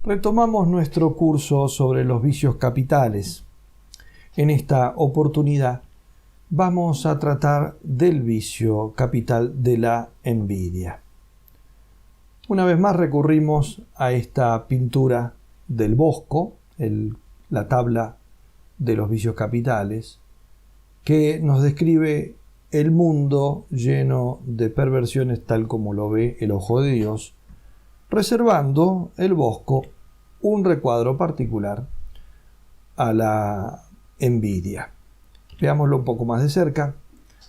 Retomamos nuestro curso sobre los vicios capitales. En esta oportunidad vamos a tratar del vicio capital de la envidia. Una vez más recurrimos a esta pintura del Bosco, la tabla de los vicios capitales, que nos describe el mundo lleno de perversiones tal como lo ve el ojo de Dios, reservando el Bosco un recuadro particular a la envidia. Veámoslo un poco más de cerca.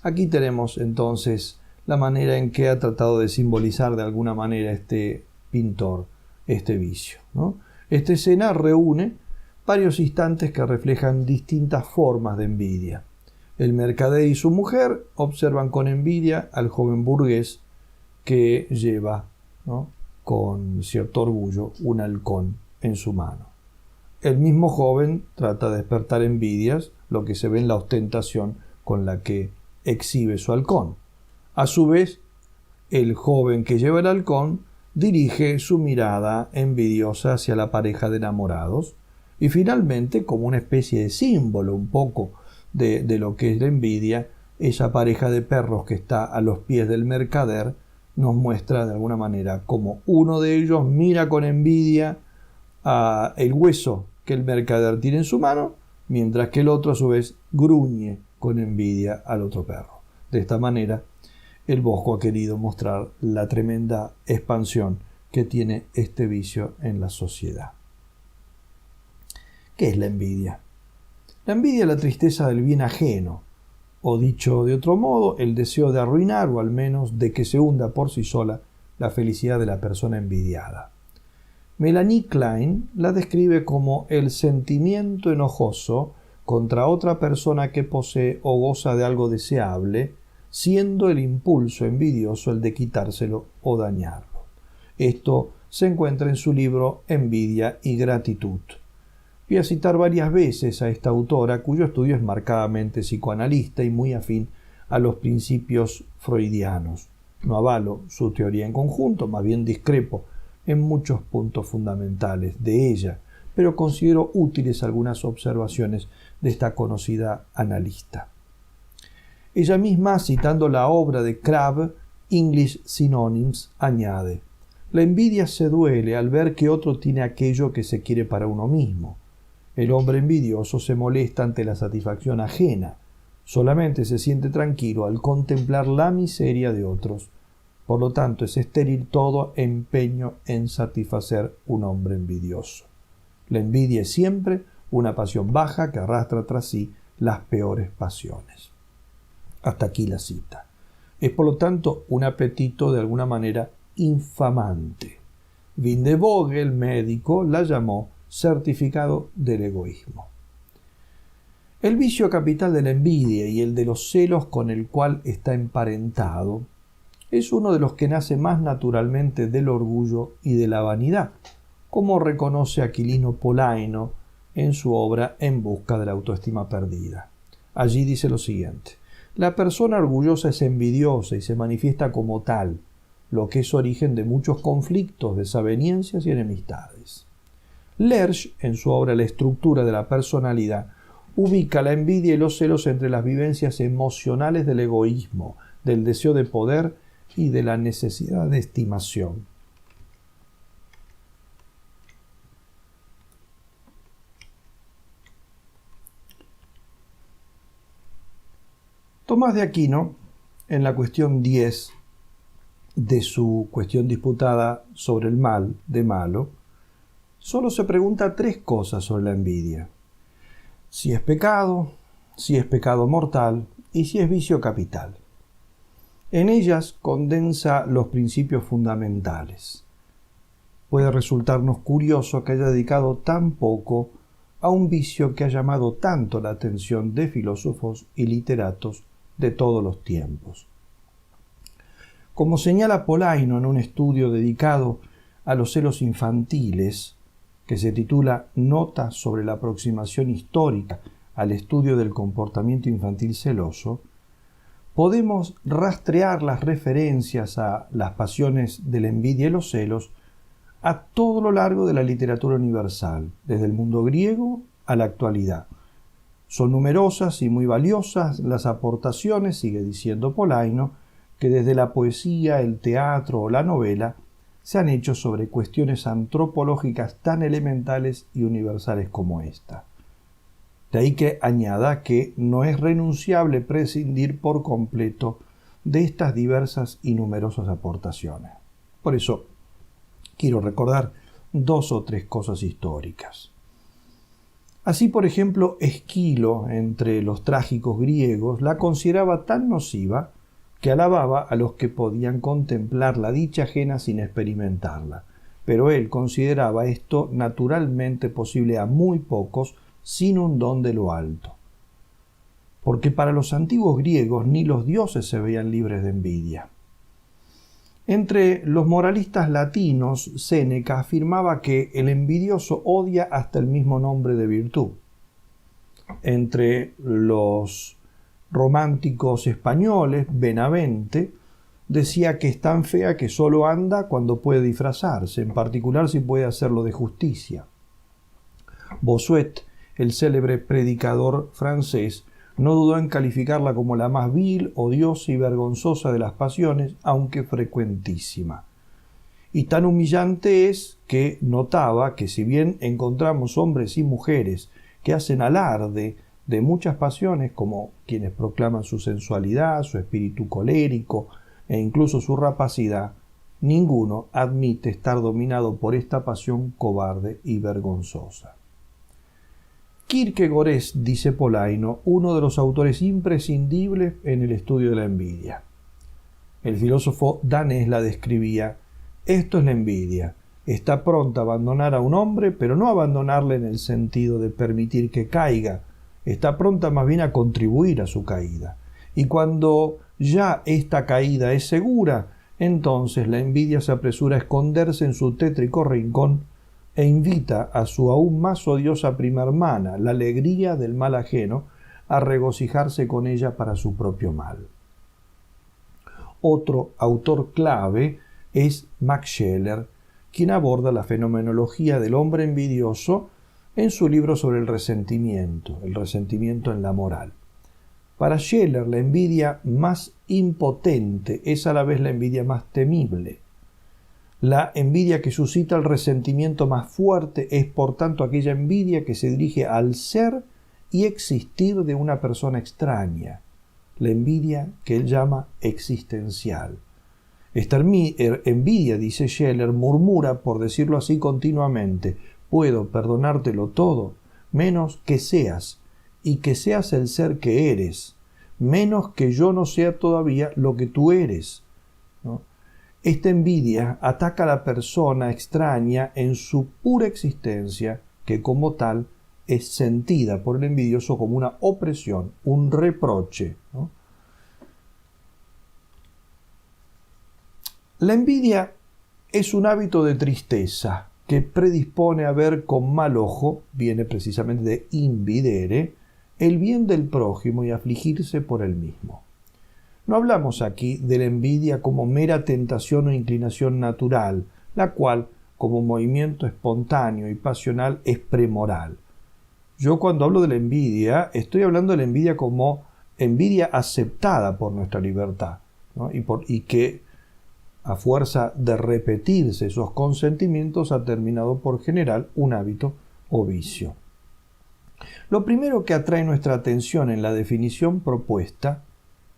Aquí tenemos entonces la manera en que ha tratado de simbolizar de alguna manera este pintor este vicio, ¿no? Esta escena reúne varios instantes que reflejan distintas formas de envidia. El mercader y su mujer observan con envidia al joven burgués que lleva, ¿no?, con cierto orgullo un halcón en su mano. El mismo joven trata de despertar envidias, lo que se ve en la ostentación con la que exhibe su halcón. A su vez, el joven que lleva el halcón dirige su mirada envidiosa hacia la pareja de enamorados y finalmente, como una especie de símbolo un poco de lo que es la envidia, esa pareja de perros que está a los pies del mercader nos muestra de alguna manera como uno de ellos mira con envidia el hueso que el mercader tiene en su mano, mientras que el otro a su vez gruñe con envidia al otro perro. De esta manera, el Bosco ha querido mostrar la tremenda expansión que tiene este vicio en la sociedad. ¿Qué es la envidia? La envidia es la tristeza del bien ajeno, o dicho de otro modo, el deseo de arruinar o al menos de que se hunda por sí sola la felicidad de la persona envidiada. Melanie Klein la describe como el sentimiento enojoso contra otra persona que posee o goza de algo deseable, siendo el impulso envidioso el de quitárselo o dañarlo. Esto se encuentra en su libro Envidia y gratitud. Voy a citar varias veces a esta autora, cuyo estudio es marcadamente psicoanalista y muy afín a los principios freudianos. No avalo su teoría en conjunto, más bien discrepo en muchos puntos fundamentales de ella, pero considero útiles algunas observaciones de esta conocida analista. Ella misma, citando la obra de Crabbe, English Synonyms, añade: la envidia se duele al ver que otro tiene aquello que se quiere para uno mismo. El hombre envidioso se molesta ante la satisfacción ajena, solamente se siente tranquilo al contemplar la miseria de otros. Por lo tanto, es estéril todo empeño en satisfacer un hombre envidioso. La envidia es siempre una pasión baja que arrastra tras sí las peores pasiones. Hasta aquí la cita. Es por lo tanto un apetito de alguna manera infamante. Vindevogel, el médico, la llamó certificado del egoísmo. El vicio capital de la envidia y el de los celos con el cual está emparentado es uno de los que nace más naturalmente del orgullo y de la vanidad, como reconoce Aquilino Polaino en su obra En busca de la autoestima perdida. Allí dice lo siguiente: la persona orgullosa es envidiosa y se manifiesta como tal, lo que es origen de muchos conflictos, desavenencias y enemistades. Lerch, en su obra La estructura de la personalidad, ubica la envidia y los celos entre las vivencias emocionales del egoísmo, del deseo de poder y de la necesidad de estimación. Tomás de Aquino, en la cuestión 10 de su cuestión disputada sobre el mal de malo, solo se pregunta 3 cosas sobre la envidia: si es pecado mortal y si es vicio capital. En ellas condensa los principios fundamentales. Puede resultarnos curioso que haya dedicado tan poco a un vicio que ha llamado tanto la atención de filósofos y literatos de todos los tiempos. Como señala Polaino en un estudio dedicado a los celos infantiles, que se titula Nota sobre la aproximación histórica al estudio del comportamiento infantil celoso, podemos rastrear las referencias a las pasiones de la envidia y los celos a todo lo largo de la literatura universal, desde el mundo griego a la actualidad. Son numerosas y muy valiosas las aportaciones, sigue diciendo Polaino, que desde la poesía, el teatro o la novela se han hecho sobre cuestiones antropológicas tan elementales y universales como esta. De ahí que añada que no es renunciable prescindir por completo de estas diversas y numerosas aportaciones. Por eso quiero recordar 2 o 3 cosas históricas. Así, por ejemplo, Esquilo, entre los trágicos griegos, la consideraba tan nociva que alababa a los que podían contemplar la dicha ajena sin experimentarla, pero él consideraba esto naturalmente posible a muy pocos sin un don de lo alto. Porque para los antiguos griegos ni los dioses se veían libres de envidia. Entre los moralistas latinos, Séneca afirmaba que el envidioso odia hasta el mismo nombre de virtud. Entre los románticos españoles, Benavente decía que es tan fea que solo anda cuando puede disfrazarse, en particular si puede hacerlo de justicia. Bossuet, el célebre predicador francés, no dudó en calificarla como la más vil, odiosa y vergonzosa de las pasiones, aunque frecuentísima. Y tan humillante es que notaba que si bien encontramos hombres y mujeres que hacen alarde de muchas pasiones, como quienes proclaman su sensualidad, su espíritu colérico e incluso su rapacidad, ninguno admite estar dominado por esta pasión cobarde y vergonzosa. Kierkegaard es, dice Polaino, uno de los autores imprescindibles en el estudio de la envidia. El filósofo danés la describía: esto es la envidia, está pronta a abandonar a un hombre, pero no a abandonarle en el sentido de permitir que caiga, está pronta más bien a contribuir a su caída. Y cuando ya esta caída es segura, entonces la envidia se apresura a esconderse en su tétrico rincón e invita a su aún más odiosa prima hermana, la alegría del mal ajeno, a regocijarse con ella para su propio mal. Otro autor clave es Max Scheler, quien aborda la fenomenología del hombre envidioso en su libro sobre el resentimiento en la moral. Para Scheler, la envidia más impotente es a la vez la envidia más temible. La envidia que suscita el resentimiento más fuerte es, por tanto, aquella envidia que se dirige al ser y existir de una persona extraña, la envidia que él llama existencial. Esta envidia, dice Scheler, murmura, por decirlo así, continuamente: puedo perdonártelo todo, menos que seas, y que seas el ser que eres, menos que yo no sea todavía lo que tú eres, ¿no? Esta envidia ataca a la persona extraña en su pura existencia, que como tal es sentida por el envidioso como una opresión, un reproche, ¿no? La envidia es un hábito de tristeza que predispone a ver con mal ojo, viene precisamente de invidere, el bien del prójimo y afligirse por él mismo. No hablamos aquí de la envidia como mera tentación o inclinación natural, la cual, como movimiento espontáneo y pasional, es premoral. Yo, cuando hablo de la envidia, estoy hablando de la envidia como envidia aceptada por nuestra libertad, ¿no? y que, a fuerza de repetirse esos consentimientos, ha terminado por generar un hábito o vicio. Lo primero que atrae nuestra atención en la definición propuesta,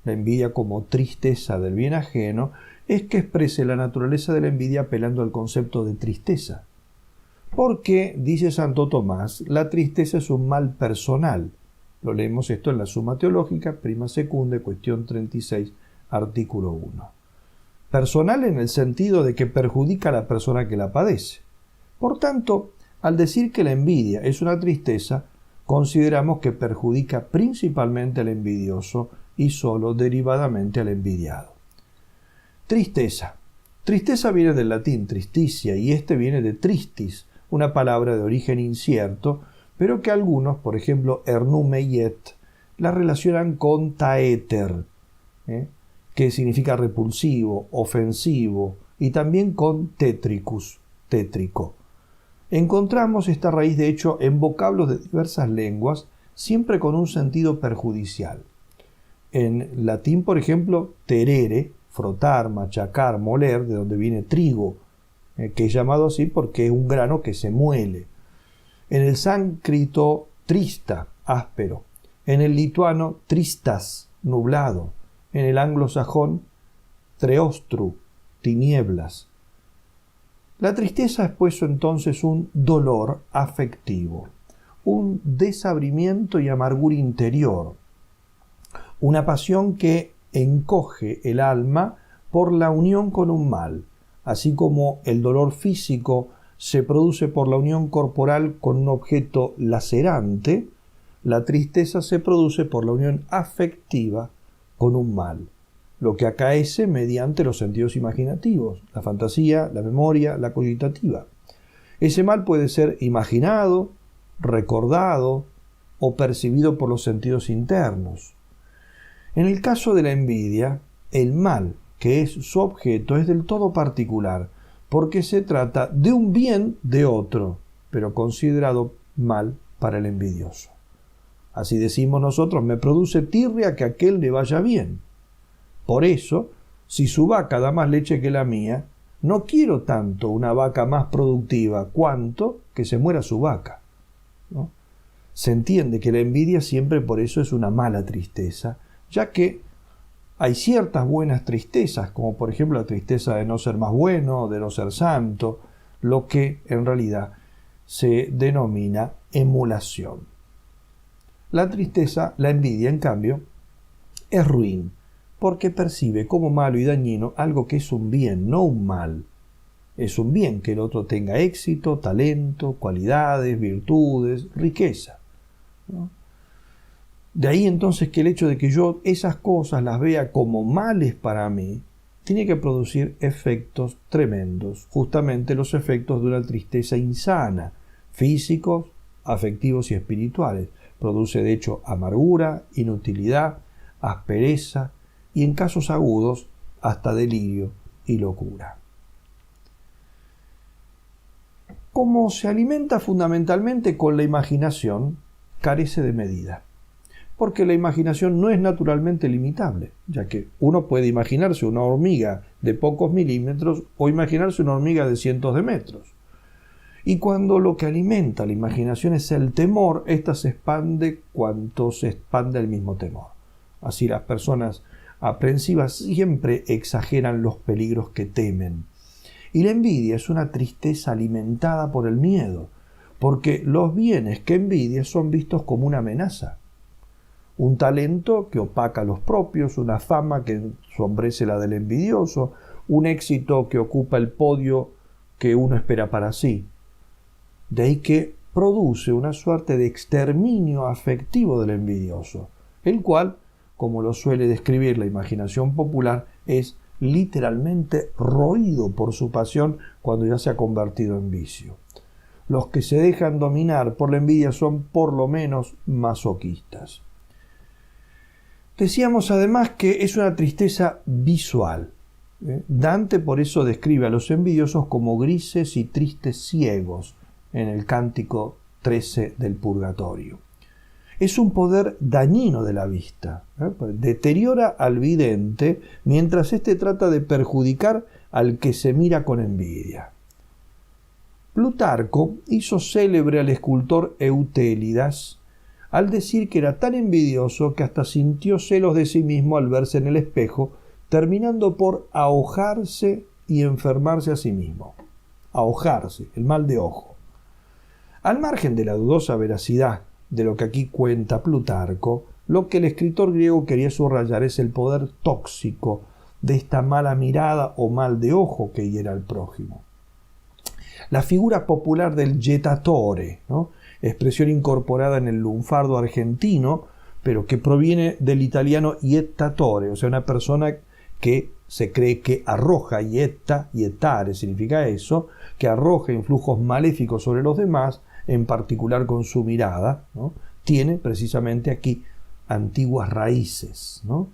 la envidia como tristeza del bien ajeno, es que exprese la naturaleza de la envidia apelando al concepto de tristeza. Porque, dice Santo Tomás, la tristeza es un mal personal. Lo leemos esto en la Suma Teológica, prima secunda, cuestión 36, artículo 1. Personal en el sentido de que perjudica a la persona que la padece. Por tanto, al decir que la envidia es una tristeza, consideramos que perjudica principalmente al envidioso y solo derivadamente al envidiado. Tristeza. Tristeza viene del latín tristicia y este viene de tristis, una palabra de origen incierto, pero que algunos, por ejemplo Ernoult Millet, la relacionan con taeter, que significa repulsivo, ofensivo, y también con tétricus, tétrico. Encontramos esta raíz, de hecho, en vocablos de diversas lenguas, siempre con un sentido perjudicial. En latín, por ejemplo, terere, frotar, machacar, moler, de donde viene trigo, que es llamado así porque es un grano que se muele. En el sánscrito, trista, áspero. En el lituano, tristas, nublado. En el anglosajón, treostru, tinieblas. La tristeza es pues entonces un dolor afectivo, un desabrimiento y amargura interior, una pasión que encoge el alma por la unión con un mal, así como el dolor físico se produce por la unión corporal con un objeto lacerante, la tristeza se produce por la unión afectiva con un mal, lo que acaece mediante los sentidos imaginativos, la fantasía, la memoria, la cogitativa. Ese mal puede ser imaginado, recordado o percibido por los sentidos internos. En el caso de la envidia, el mal, que es su objeto, es del todo particular, porque se trata de un bien de otro, pero considerado mal para el envidioso. Así decimos nosotros, me produce tirria que a aquel le vaya bien. Por eso, si su vaca da más leche que la mía, no quiero tanto una vaca más productiva cuanto que se muera su vaca, ¿no? Se entiende que la envidia siempre por eso es una mala tristeza, ya que hay ciertas buenas tristezas, como por ejemplo la tristeza de no ser más bueno, de no ser santo, lo que en realidad se denomina emulación. La tristeza, la envidia, en cambio, es ruin, porque percibe como malo y dañino algo que es un bien, no un mal. Es un bien que el otro tenga éxito, talento, cualidades, virtudes, riqueza, ¿no? De ahí entonces que el hecho de que yo esas cosas las vea como males para mí, tiene que producir efectos tremendos, justamente los efectos de una tristeza insana, físicos, afectivos y espirituales. Produce de hecho amargura, inutilidad, aspereza y en casos agudos hasta delirio y locura. Como se alimenta fundamentalmente con la imaginación, carece de medida. Porque la imaginación no es naturalmente limitable, ya que uno puede imaginarse una hormiga de pocos milímetros o imaginarse una hormiga de cientos de metros. Y cuando lo que alimenta la imaginación es el temor, ésta se expande cuanto se expande el mismo temor. Así las personas aprensivas siempre exageran los peligros que temen. Y la envidia es una tristeza alimentada por el miedo, porque los bienes que envidia son vistos como una amenaza. Un talento que opaca a los propios, una fama que ensombrece la del envidioso, un éxito que ocupa el podio que uno espera para sí. De ahí que produce una suerte de exterminio afectivo del envidioso, el cual, como lo suele describir la imaginación popular, es literalmente roído por su pasión cuando ya se ha convertido en vicio. Los que se dejan dominar por la envidia son por lo menos masoquistas. Decíamos además que es una tristeza visual. Dante por eso describe a los envidiosos como grises y tristes ciegos en el Cántico 13 del Purgatorio. Es un poder dañino de la vista. Deteriora al vidente mientras éste trata de perjudicar al que se mira con envidia. Plutarco hizo célebre al escultor Eutélidas al decir que era tan envidioso que hasta sintió celos de sí mismo al verse en el espejo, terminando por ahojarse y enfermarse a sí mismo. Ahojarse, el mal de ojo. Al margen de la dudosa veracidad de lo que aquí cuenta Plutarco, lo que el escritor griego quería subrayar es el poder tóxico de esta mala mirada o mal de ojo que hiera al prójimo. La figura popular del jettatore, ¿no?, expresión incorporada en el lunfardo argentino, pero que proviene del italiano jettatore, o sea, una persona que se cree que arroja, jettare significa eso, que arroja influjos maléficos sobre los demás, en particular con su mirada, ¿no? Tiene precisamente aquí antiguas raíces, ¿no?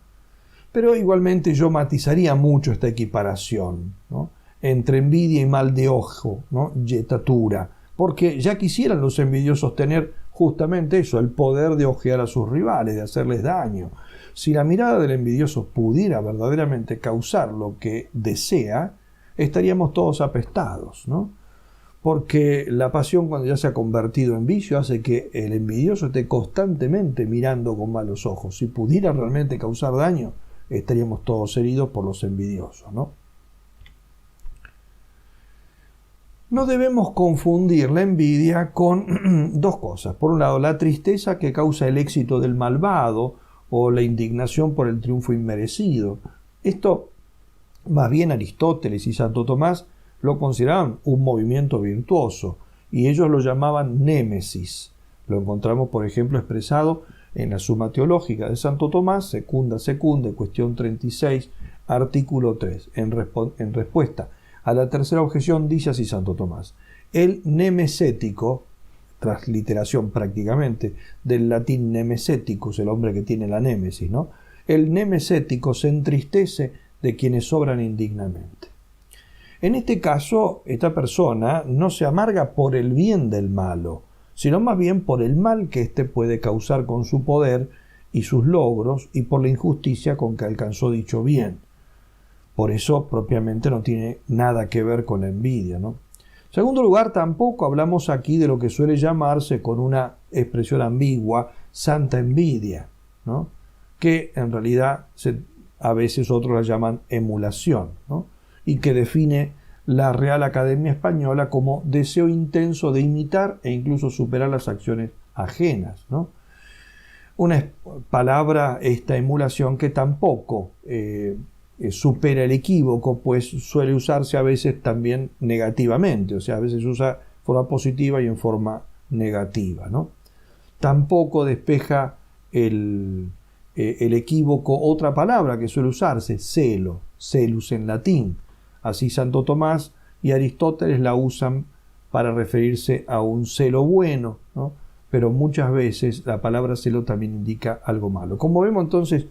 Pero igualmente yo matizaría mucho esta equiparación, ¿no? entre envidia y mal de ojo, ¿no? Yetatura, porque ya quisieran los envidiosos tener justamente eso, el poder de ojear a sus rivales, de hacerles daño. Si la mirada del envidioso pudiera verdaderamente causar lo que desea, estaríamos todos apestados, ¿no? Porque la pasión, cuando ya se ha convertido en vicio, hace que el envidioso esté constantemente mirando con malos ojos. Si pudiera realmente causar daño, estaríamos todos heridos por los envidiosos, ¿no? No debemos confundir la envidia con dos cosas. Por un lado, la tristeza que causa el éxito del malvado o la indignación por el triunfo inmerecido. Esto, más bien Aristóteles y Santo Tomás lo consideraban un movimiento virtuoso y ellos lo llamaban némesis. Lo encontramos, por ejemplo, expresado en la Suma Teológica de Santo Tomás, secunda, cuestión 36, artículo 3. En respuesta a la tercera objeción dice así Santo Tomás: el nemesético, transliteración prácticamente del latín nemeséticus, el hombre que tiene la némesis, ¿no? El nemesético se entristece de quienes obran indignamente. En este caso, esta persona no se amarga por el bien del malo, sino más bien por el mal que éste puede causar con su poder y sus logros y por la injusticia con que alcanzó dicho bien. Por eso, propiamente, no tiene nada que ver con la envidia, ¿no? En segundo lugar, tampoco hablamos aquí de lo que suele llamarse, con una expresión ambigua, santa envidia, ¿no? Que en realidad a veces otros la llaman emulación, ¿no? Y que define la Real Academia Española como deseo intenso de imitar e incluso superar las acciones ajenas, ¿no? Una palabra, esta emulación, que tampoco supera el equívoco, pues suele usarse a veces también negativamente, o sea, a veces se usa en forma positiva y en forma negativa, ¿no? Tampoco despeja el equívoco otra palabra que suele usarse, celo, celus en latín. Así Santo Tomás y Aristóteles la usan para referirse a un celo bueno, ¿no? Pero muchas veces la palabra celo también indica algo malo. Como vemos entonces,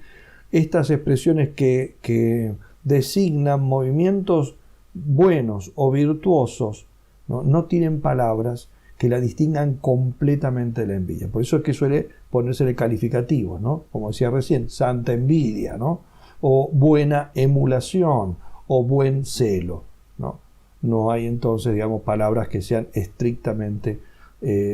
estas expresiones que designan movimientos buenos o virtuosos, no tienen palabras que la distingan completamente de la envidia. Por eso es que suele ponérsele calificativos, ¿no? Como decía recién, santa envidia, ¿no? O buena emulación, o buen celo, ¿no? No hay entonces, digamos, palabras que sean estrictamente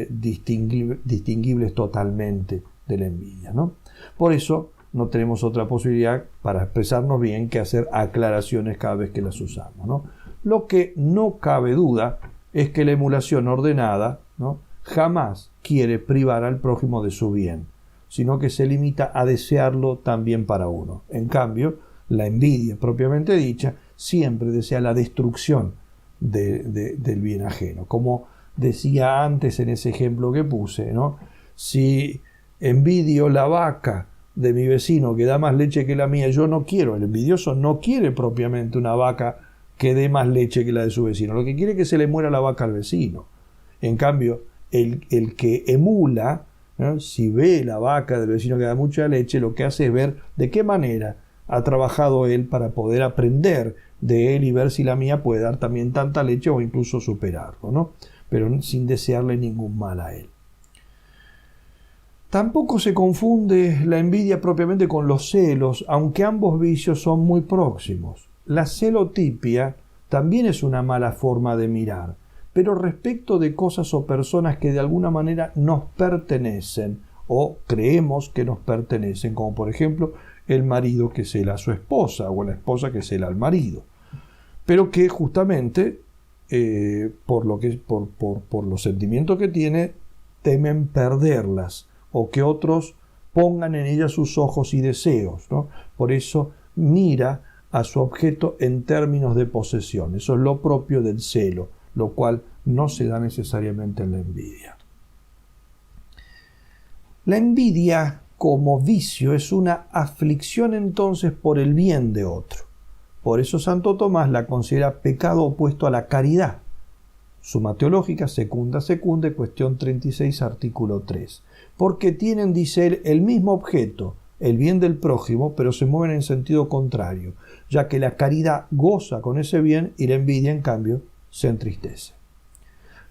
distinguibles totalmente de la envidia, ¿no? Por eso no tenemos otra posibilidad para expresarnos bien que hacer aclaraciones cada vez que las usamos, ¿no? Lo que no cabe duda es que la emulación ordenada, ¿no?, jamás quiere privar al prójimo de su bien, sino que se limita a desearlo también para uno. En cambio, la envidia propiamente dicha siempre desea la destrucción del bien ajeno. Como decía antes en ese ejemplo que puse, ¿no? Si envidio la vaca de mi vecino que da más leche que la mía, yo no quiero, el envidioso no quiere propiamente una vaca que dé más leche que la de su vecino, lo que quiere es que se le muera la vaca al vecino. En cambio, el que emula, ¿no?, si ve la vaca del vecino que da mucha leche, lo que hace es ver de qué manera ha trabajado él para poder aprender de él y ver si la mía puede dar también tanta leche o incluso superarlo, ¿no? Pero sin desearle ningún mal a él. Tampoco se confunde la envidia propiamente con los celos, aunque ambos vicios son muy próximos. La celotipia también es una mala forma de mirar, pero respecto de cosas o personas que de alguna manera nos pertenecen o creemos que nos pertenecen, como por ejemplo el marido que cela a su esposa o la esposa que cela al marido, pero que justamente por los sentimientos que tiene temen perderlas o que otros pongan en ellas sus ojos y deseos, ¿no? Por eso mira a su objeto en términos de posesión. Eso es lo propio del celo, lo cual no se da necesariamente en la envidia. La envidia como vicio es una aflicción entonces por el bien de otro. Por eso Santo Tomás la considera pecado opuesto a la caridad. Suma Teológica, secunda, cuestión 36, artículo 3. Porque tienen, dice él, el mismo objeto, el bien del prójimo, pero se mueven en sentido contrario. ya que la caridad goza con ese bien y la envidia, en cambio, se entristece.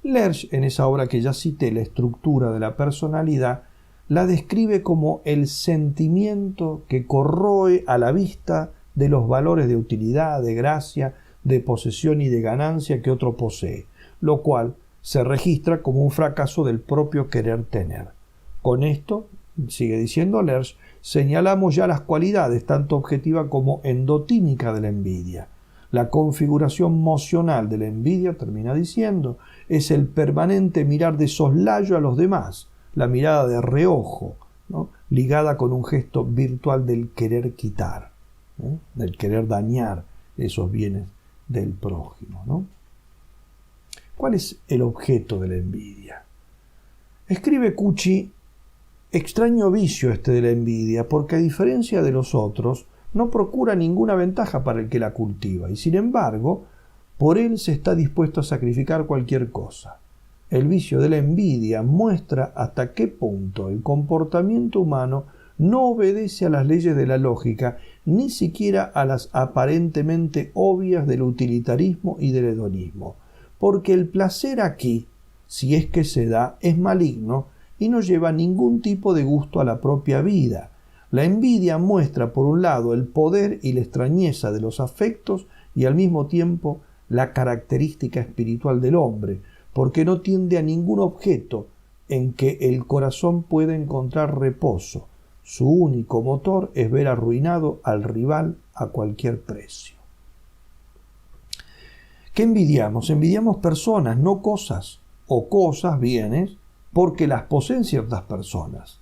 Lerch, en esa obra que ya cité, La estructura de la personalidad, la describe como el sentimiento que corroe a la vista de los valores de utilidad, de gracia, de posesión y de ganancia que otro posee, lo cual se registra como un fracaso del propio querer tener. Con esto, sigue diciendo Lerch, señalamos ya las cualidades tanto objetiva como endotímica de la envidia. La configuración mocional de la envidia, termina diciendo, es el permanente mirar de soslayo a los demás, la mirada de reojo, ¿no?, ligada con un gesto virtual del querer quitar, del querer dañar esos bienes del prójimo, ¿no? ¿Cuál es el objeto de la envidia? Escribe Cucci: extraño vicio este de la envidia, porque a diferencia de los otros, no procura ninguna ventaja para el que la cultiva, y sin embargo, por él se está dispuesto a sacrificar cualquier cosa. El vicio de la envidia muestra hasta qué punto el comportamiento humano no obedece a las leyes de la lógica, ni siquiera a las aparentemente obvias del utilitarismo y del hedonismo, porque el placer aquí, si es que se da, es maligno y no lleva ningún tipo de gusto a la propia vida. La envidia muestra, por un lado, el poder y la extrañeza de los afectos y al mismo tiempo la característica espiritual del hombre, porque no tiende a ningún objeto en que el corazón pueda encontrar reposo. Su único motor es ver arruinado al rival a cualquier precio. ¿Qué envidiamos? Envidiamos personas, no cosas, o cosas, bienes, porque las poseen ciertas personas.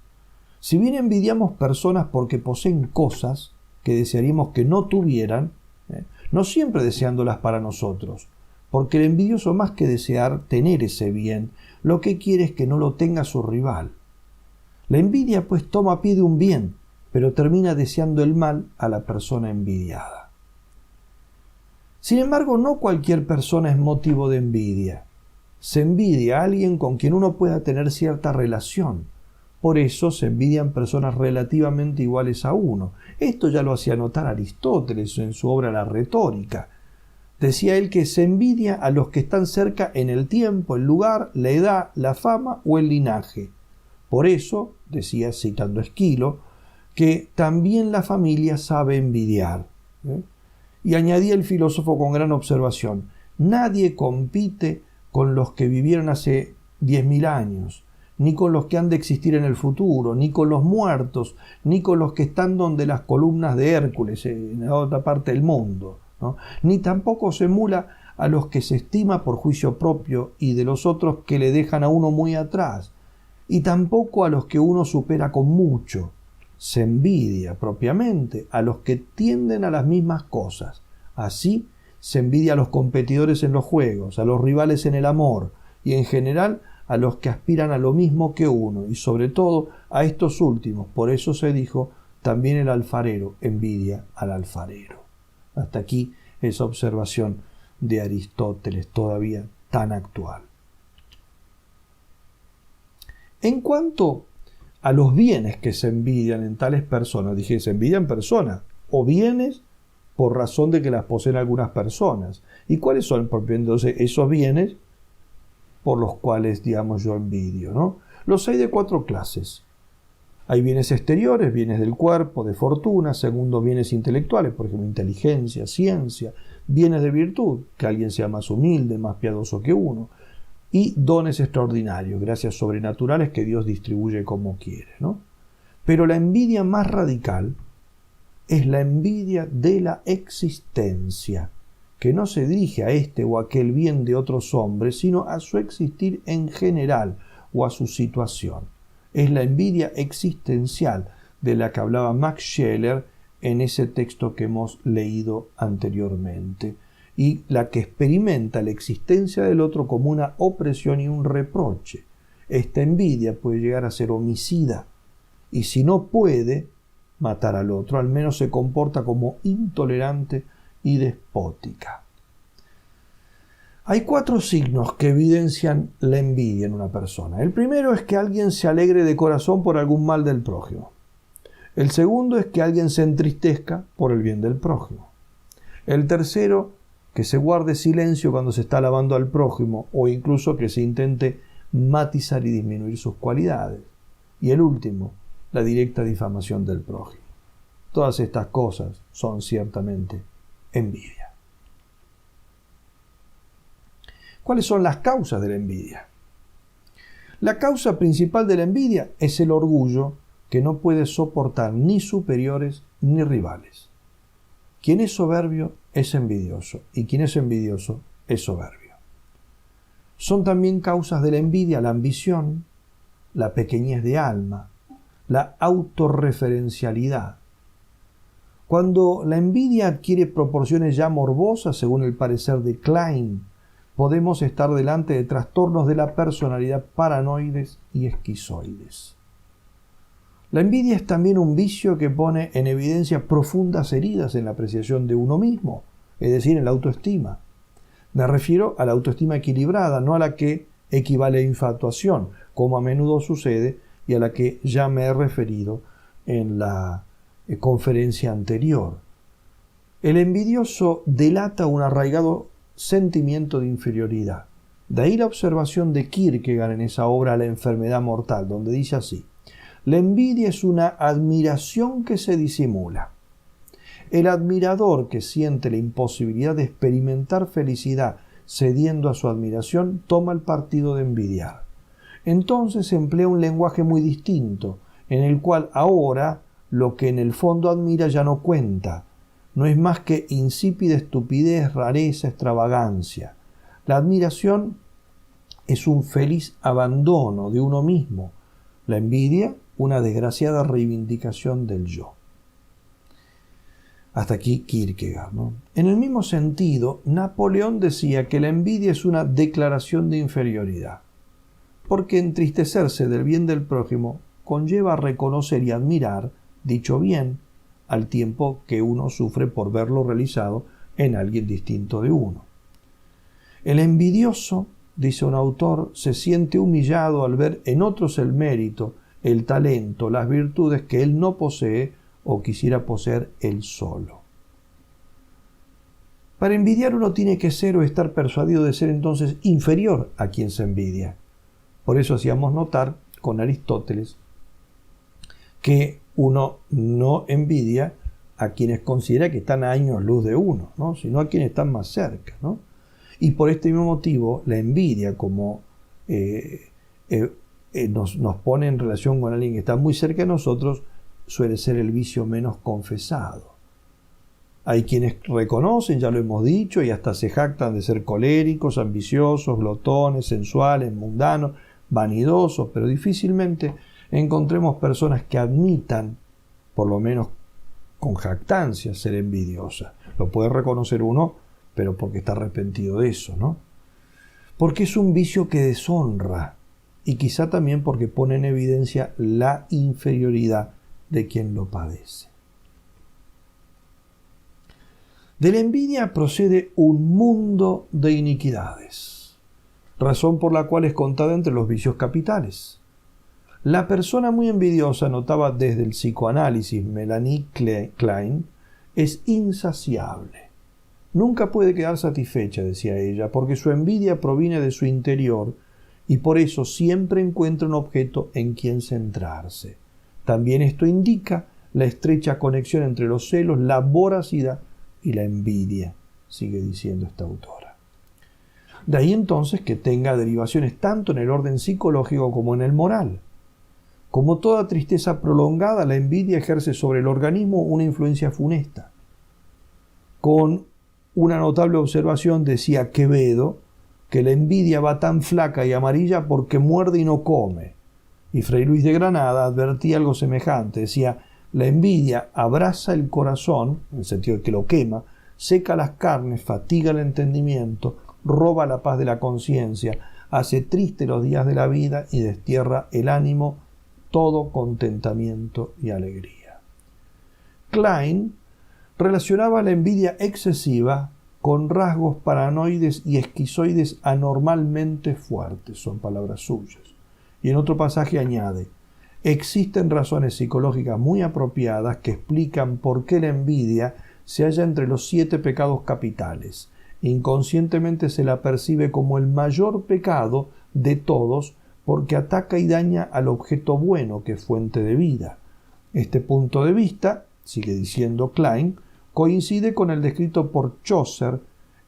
Si bien envidiamos personas porque poseen cosas que desearíamos que no tuvieran, no siempre deseándolas para nosotros, porque el envidioso, más que desear tener ese bien, lo que quiere es que no lo tenga su rival. La envidia pues toma pie de un bien, pero termina deseando el mal a la persona envidiada. Sin embargo, no cualquier persona es motivo de envidia. Se envidia a alguien con quien uno pueda tener cierta relación. Por eso se envidian personas relativamente iguales a uno. Esto ya lo hacía notar Aristóteles en su obra La Retórica. Decía él que se envidia a los que están cerca en el tiempo, el lugar, la edad, la fama o el linaje. Por eso, decía citando a Esquilo, que también la familia sabe envidiar. Y añadía el filósofo con gran observación: nadie compite con los que vivieron hace 10.000 años, ni con los que han de existir en el futuro, ni con los muertos, ni con los que están donde las columnas de Hércules, en la otra parte del mundo, ¿no? Ni tampoco se emula a los que se estima por juicio propio y de los otros que le dejan a uno muy atrás, y tampoco a los que uno supera con mucho. Se envidia propiamente a los que tienden a las mismas cosas. Así se envidia a los competidores en los juegos, a los rivales en el amor y en general a los que aspiran a lo mismo que uno, y sobre todo a estos últimos. Por eso se dijo: también el alfarero envidia al alfarero. Hasta aquí esa observación de Aristóteles, todavía tan actual. En cuanto a los bienes que se envidian en tales personas, dije, se envidian personas o bienes por razón de que las poseen algunas personas. ¿Y cuáles son entonces esos bienes por los cuales, digamos, yo envidio, ¿no? Los hay de 4 clases. Hay bienes exteriores, bienes del cuerpo, de fortuna; segundo, bienes intelectuales, por ejemplo, inteligencia, ciencia; bienes de virtud, que alguien sea más humilde, más piadoso que uno; y dones extraordinarios, gracias sobrenaturales que Dios distribuye como quiere, ¿no? Pero la envidia más radical es la envidia de la existencia, que no se dirige a este o aquel bien de otros hombres, sino a su existir en general o a su situación. Es la envidia existencial de la que hablaba Max Scheler en ese texto que hemos leído anteriormente, y la que experimenta la existencia del otro como una opresión y un reproche. Esta envidia puede llegar a ser homicida, y si no puede matar al otro, al menos se comporta como intolerante y despótica. Hay 4 signos que evidencian la envidia en una persona. El primero es que alguien se alegre de corazón por algún mal del prójimo. El segundo es que alguien se entristezca por el bien del prójimo. El tercero, que se guarde silencio cuando se está alabando al prójimo o incluso que se intente matizar y disminuir sus cualidades. Y el último, la directa difamación del prójimo. Todas estas cosas son ciertamente envidia. ¿Cuáles son las causas de la envidia? La causa principal de la envidia es el orgullo que no puede soportar ni superiores ni rivales. Quien es soberbio es envidioso y quien es envidioso es soberbio. Son también causas de la envidia la ambición, la pequeñez de alma, la autorreferencialidad. Cuando la envidia adquiere proporciones ya morbosas, según el parecer de Klein, podemos estar delante de trastornos de la personalidad paranoides y esquizoides. La envidia es también un vicio que pone en evidencia profundas heridas en la apreciación de uno mismo, es decir, en la autoestima. Me refiero a la autoestima equilibrada, no a la que equivale a infatuación, como a menudo sucede y a la que ya me he referido en la conferencia anterior. El envidioso delata un arraigado sentimiento de inferioridad. De ahí la observación de Kierkegaard en esa obra La enfermedad mortal, donde dice así: la envidia es una admiración que se disimula. El admirador que siente la imposibilidad de experimentar felicidad cediendo a su admiración toma el partido de envidiar. Entonces emplea un lenguaje muy distinto, en el cual ahora lo que en el fondo admira ya no cuenta. No es más que insípida estupidez, rareza, extravagancia. La admiración es un feliz abandono de uno mismo. La envidia, una desgraciada reivindicación del yo. Hasta aquí Kierkegaard, ¿no? En el mismo sentido, Napoleón decía que la envidia es una declaración de inferioridad, porque entristecerse del bien del prójimo conlleva reconocer y admirar dicho bien, al tiempo que uno sufre por verlo realizado en alguien distinto de uno. El envidioso, dice un autor, se siente humillado al ver en otros el mérito, el talento, las virtudes que él no posee o quisiera poseer él solo. Para envidiar uno tiene que ser o estar persuadido de ser entonces inferior a quien se envidia. Por eso hacíamos notar con Aristóteles que uno no envidia a quienes considera que están a años luz de uno, ¿no? Sino a quienes están más cerca, ¿no? Y por este mismo motivo, la envidia, como nos pone en relación con alguien que está muy cerca de nosotros, suele ser el vicio menos confesado. Hay quienes reconocen, ya lo hemos dicho, y hasta se jactan de ser coléricos, ambiciosos, glotones, sensuales, mundanos, vanidosos, pero difícilmente encontremos personas que admitan, por lo menos con jactancia, ser envidiosas. Lo puede reconocer uno, pero porque está arrepentido de eso, ¿no? Porque es un vicio que deshonra, y quizá también porque pone en evidencia la inferioridad de quien lo padece. De la envidia procede un mundo de iniquidades, razón por la cual es contada entre los vicios capitales. La persona muy envidiosa, notaba desde el psicoanálisis Melanie Klein, es insaciable. Nunca puede quedar satisfecha, decía ella, porque su envidia proviene de su interior y por eso siempre encuentra un objeto en quien centrarse. También esto indica la estrecha conexión entre los celos, la voracidad y la envidia, sigue diciendo esta autora. De ahí entonces que tenga derivaciones tanto en el orden psicológico como en el moral. Como toda tristeza prolongada, la envidia ejerce sobre el organismo una influencia funesta. Con una notable observación decía Quevedo que la envidia va tan flaca y amarilla porque muerde y no come. Y Fray Luis de Granada advertía algo semejante, decía: la envidia abrasa el corazón, en el sentido de que lo quema, seca las carnes, fatiga el entendimiento, roba la paz de la conciencia, hace triste los días de la vida y destierra el ánimo, todo contentamiento y alegría. Klein relacionaba la envidia excesiva con rasgos paranoides y esquizoides anormalmente fuertes, son palabras suyas. Y en otro pasaje añade: existen razones psicológicas muy apropiadas que explican por qué la envidia se halla entre los 7 pecados capitales. Inconscientemente se la percibe como el mayor pecado de todos porque ataca y daña al objeto bueno que es fuente de vida. Este punto de vista, sigue diciendo Klein, coincide con el descrito por Chaucer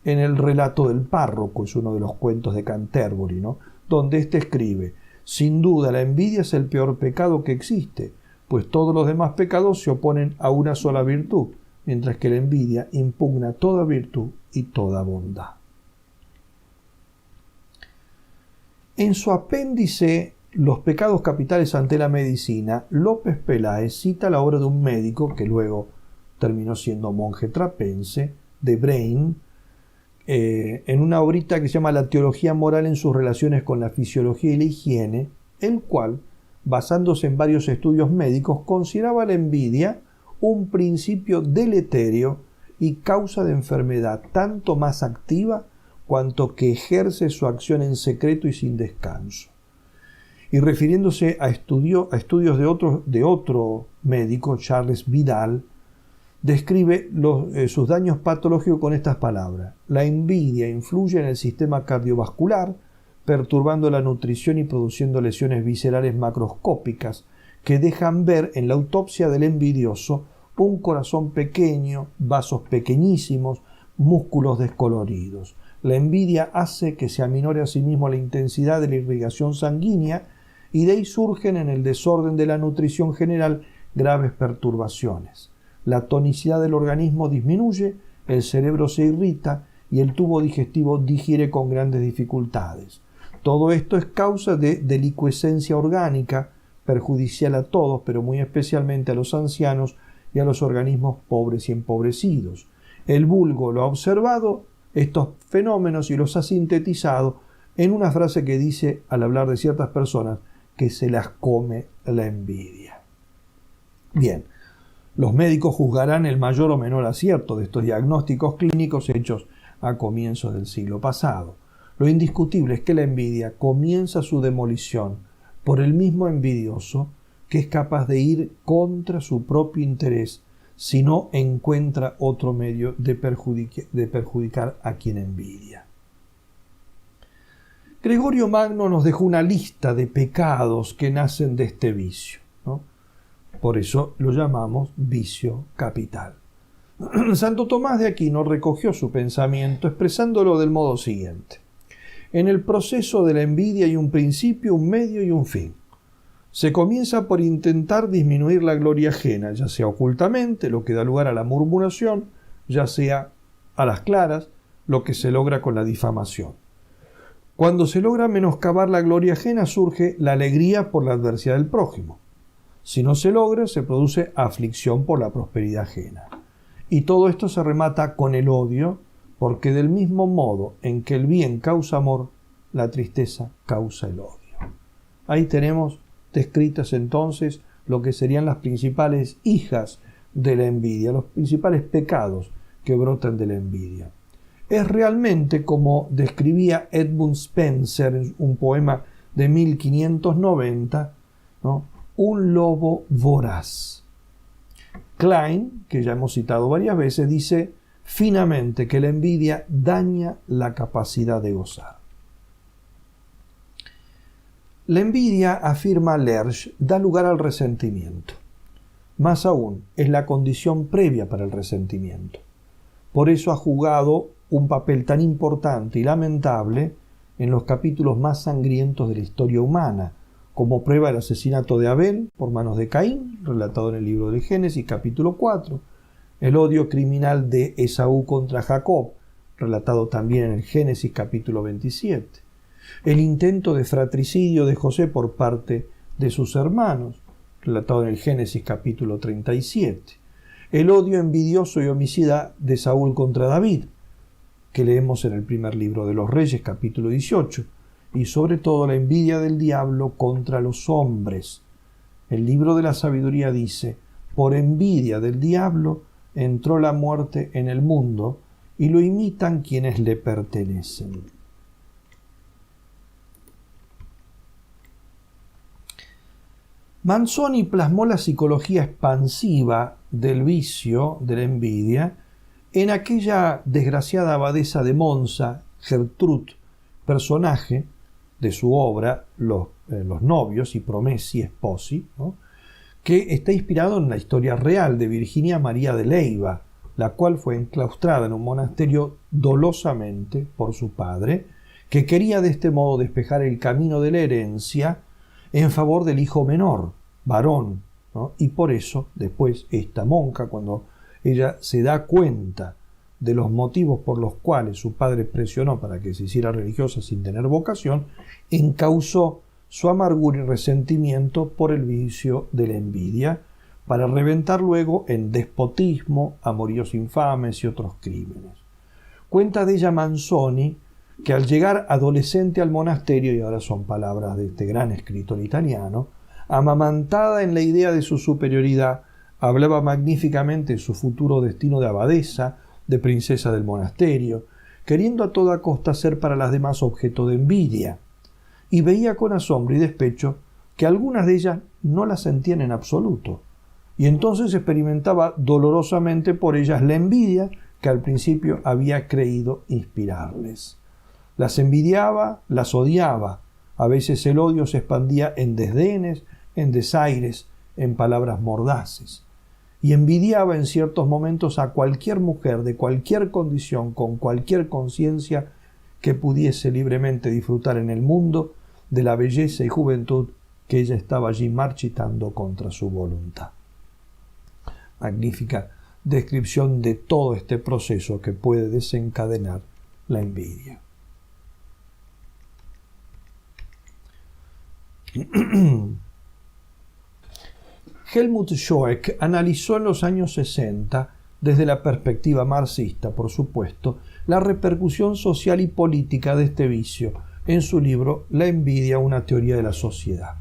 en el relato del párroco, es uno de los cuentos de Canterbury, ¿no? Donde éste escribe: sin duda la envidia es el peor pecado que existe, pues todos los demás pecados se oponen a una sola virtud, mientras que la envidia impugna toda virtud y toda bondad. En su apéndice Los pecados capitales ante la medicina, López Peláez cita la obra de un médico que luego terminó siendo monje trapense, de Brain, en una obrita que se llama La teología moral en sus relaciones con la fisiología y la higiene, el cual, basándose en varios estudios médicos, consideraba la envidia un principio deleterio y causa de enfermedad tanto más activa cuanto que ejerce su acción en secreto y sin descanso. Y refiriéndose a estudios de otro médico, Charles Vidal, describe sus daños patológicos con estas palabras: la envidia influye en el sistema cardiovascular, perturbando la nutrición y produciendo lesiones viscerales macroscópicas que dejan ver en la autopsia del envidioso un corazón pequeño, vasos pequeñísimos, músculos descoloridos. La envidia hace que se aminore a sí mismo la intensidad de la irrigación sanguínea y de ahí surgen en el desorden de la nutrición general graves perturbaciones. La tonicidad del organismo disminuye, el cerebro se irrita y el tubo digestivo digiere con grandes dificultades. Todo esto es causa de delicuescencia orgánica, perjudicial a todos, pero muy especialmente a los ancianos y a los organismos pobres y empobrecidos. El vulgo lo ha observado estos fenómenos y los ha sintetizado en una frase que dice, al hablar de ciertas personas, que se las come la envidia. Bien, los médicos juzgarán el mayor o menor acierto de estos diagnósticos clínicos hechos a comienzos del siglo pasado. Lo indiscutible es que la envidia comienza su demolición por el mismo envidioso, que es capaz de ir contra su propio interés si no encuentra otro medio de perjudicar a quien envidia. Gregorio Magno nos dejó una lista de pecados que nacen de este vicio, ¿no? Por eso lo llamamos vicio capital. Santo Tomás de Aquino recogió su pensamiento expresándolo del modo siguiente: en el proceso de la envidia hay un principio, un medio y un fin. Se comienza por intentar disminuir la gloria ajena, ya sea ocultamente, lo que da lugar a la murmuración, ya sea a las claras, lo que se logra con la difamación. Cuando se logra menoscabar la gloria ajena, surge la alegría por la adversidad del prójimo. Si no se logra, se produce aflicción por la prosperidad ajena. Y todo esto se remata con el odio, porque del mismo modo en que el bien causa amor, la tristeza causa el odio. Ahí tenemos descritas entonces lo que serían las principales hijas de la envidia, los principales pecados que brotan de la envidia. Es realmente, como describía Edmund Spencer en un poema de 1590, ¿no?, un lobo voraz. Klein, que ya hemos citado varias veces, dice finamente que la envidia daña la capacidad de gozar. La envidia, afirma Lerch, da lugar al resentimiento. Más aún, es la condición previa para el resentimiento. Por eso ha jugado un papel tan importante y lamentable en los capítulos más sangrientos de la historia humana, como prueba el asesinato de Abel por manos de Caín, relatado en el libro del Génesis, capítulo 4, el odio criminal de Esaú contra Jacob, relatado también en el Génesis, capítulo 27, el intento de fratricidio de José por parte de sus hermanos, relatado en el Génesis, capítulo 37, el odio envidioso y homicida de Saúl contra David, que leemos en el primer libro de los Reyes, capítulo 18, y sobre todo la envidia del diablo contra los hombres. El libro de la sabiduría dice: por envidia del diablo entró la muerte en el mundo, y lo imitan quienes le pertenecen. Manzoni plasmó la psicología expansiva del vicio de la envidia En aquella desgraciada abadesa de Monza, Gertrude, personaje de su obra Los novios y Promessi Sposi, ¿no?, que está inspirado en la historia real de Virginia María de Leyva, la cual fue enclaustrada en un monasterio dolosamente por su padre, que quería de este modo despejar el camino de la herencia en favor del hijo menor, varón, ¿no? Y por eso, después, esta monja, cuando ella se da cuenta de los motivos por los cuales su padre presionó para que se hiciera religiosa sin tener vocación, encausó su amargura y resentimiento por el vicio de la envidia, para reventar luego en despotismo, amoríos infames y otros crímenes. Cuenta de ella Manzoni que al llegar adolescente al monasterio, y ahora son palabras de este gran escritor italiano, amamantada en la idea de su superioridad, hablaba magníficamente de su futuro destino de abadesa, de princesa del monasterio, queriendo a toda costa ser para las demás objeto de envidia, y veía con asombro y despecho que algunas de ellas no la sentían en absoluto, y entonces experimentaba dolorosamente por ellas la envidia que al principio había creído inspirarles. Las envidiaba, las odiaba, a veces el odio se expandía en desdenes, en desaires, en palabras mordaces, y envidiaba en ciertos momentos a cualquier mujer de cualquier condición, con cualquier conciencia, que pudiese libremente disfrutar en el mundo de la belleza y juventud que ella estaba allí marchitando contra su voluntad. Magnífica descripción de todo este proceso que puede desencadenar la envidia. Helmut Schoeck analizó en los años 60, desde la perspectiva marxista, por supuesto, la repercusión social y política de este vicio en su libro La envidia, una teoría de la sociedad.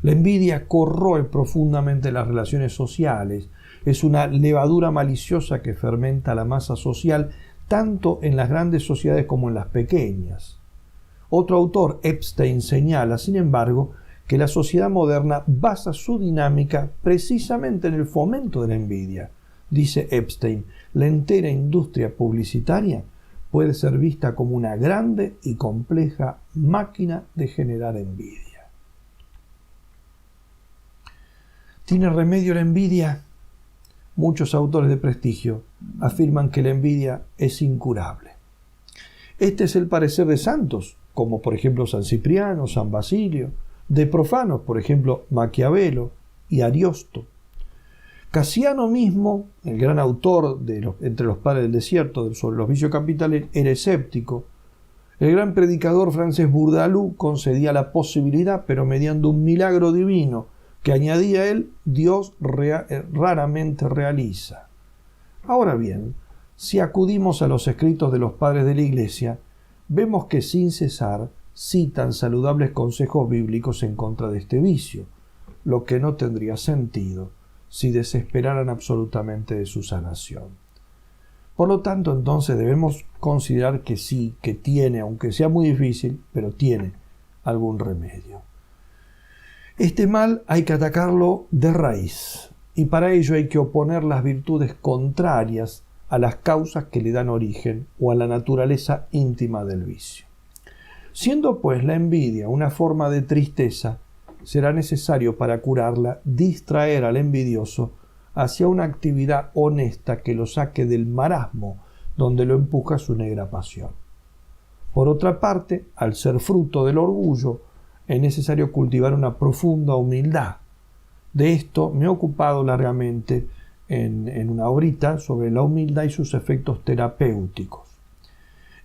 La envidia corroe profundamente las relaciones sociales, es una levadura maliciosa que fermenta la masa social tanto en las grandes sociedades como en las pequeñas. Otro autor, Epstein, señala, sin embargo, que la sociedad moderna basa su dinámica precisamente en el fomento de la envidia. Dice Epstein, la entera industria publicitaria puede ser vista como una grande y compleja máquina de generar envidia. ¿Tiene remedio la envidia? Muchos autores de prestigio afirman que la envidia es incurable. Este es el parecer de santos, como por ejemplo San Cipriano, San Basilio, de profanos, por ejemplo Maquiavelo y Ariosto. Casiano mismo, el gran autor de Entre los padres del desierto sobre los vicios capitales, era escéptico. El gran predicador francés Bourdaloue concedía la posibilidad, pero mediante un milagro divino que añadía él, Dios raramente realiza. Ahora bien, si acudimos a los escritos de los padres de la Iglesia, vemos que sin cesar citan saludables consejos bíblicos en contra de este vicio, lo que no tendría sentido si desesperaran absolutamente de su sanación. Por lo tanto, entonces debemos considerar que sí, que tiene, aunque sea muy difícil, pero tiene algún remedio. Este mal hay que atacarlo de raíz, y para ello hay que oponer las virtudes contrarias a las causas que le dan origen o a la naturaleza íntima del vicio. Siendo pues la envidia una forma de tristeza, será necesario para curarla distraer al envidioso hacia una actividad honesta que lo saque del marasmo donde lo empuja su negra pasión. Por otra parte, al ser fruto del orgullo, es necesario cultivar una profunda humildad. De esto me he ocupado largamente en una obrita sobre la humildad y sus efectos terapéuticos.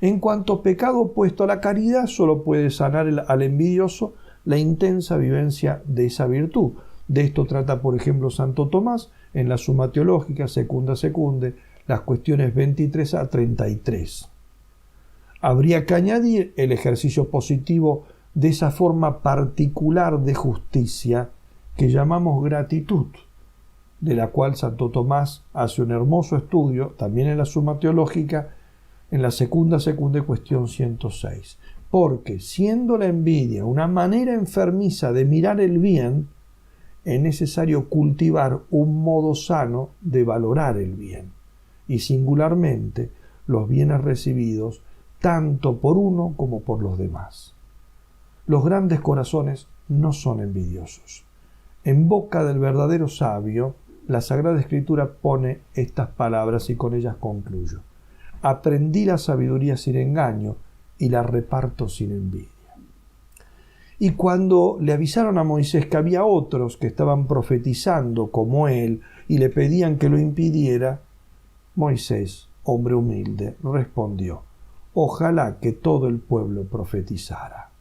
En cuanto pecado opuesto a la caridad, solo puede sanar al envidioso la intensa vivencia de esa virtud. De esto trata, por ejemplo, Santo Tomás en la Summa Teológica Secunda Secunde, las cuestiones 23 a 33. Habría que añadir el ejercicio positivo de esa forma particular de justicia que llamamos gratitud, de la cual Santo Tomás hace un hermoso estudio, también en la Summa Teológica, en la Secunda Secunde, cuestión 106. Porque, siendo la envidia una manera enfermiza de mirar el bien, es necesario cultivar un modo sano de valorar el bien. y singularmente los bienes recibidos tanto por uno como por los demás. Los grandes corazones no son envidiosos. En boca del verdadero sabio, la Sagrada Escritura pone estas palabras y con ellas concluyo. Aprendí la sabiduría sin engaño y la reparto sin envidia. Y cuando le avisaron a Moisés que había otros que estaban profetizando como él y le pedían que lo impidiera, Moisés, hombre humilde, respondió: ojalá que todo el pueblo profetizara.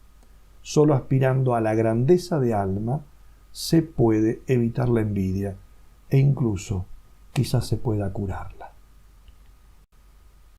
Solo aspirando a la grandeza de alma se puede evitar la envidia e incluso quizás se pueda curarla.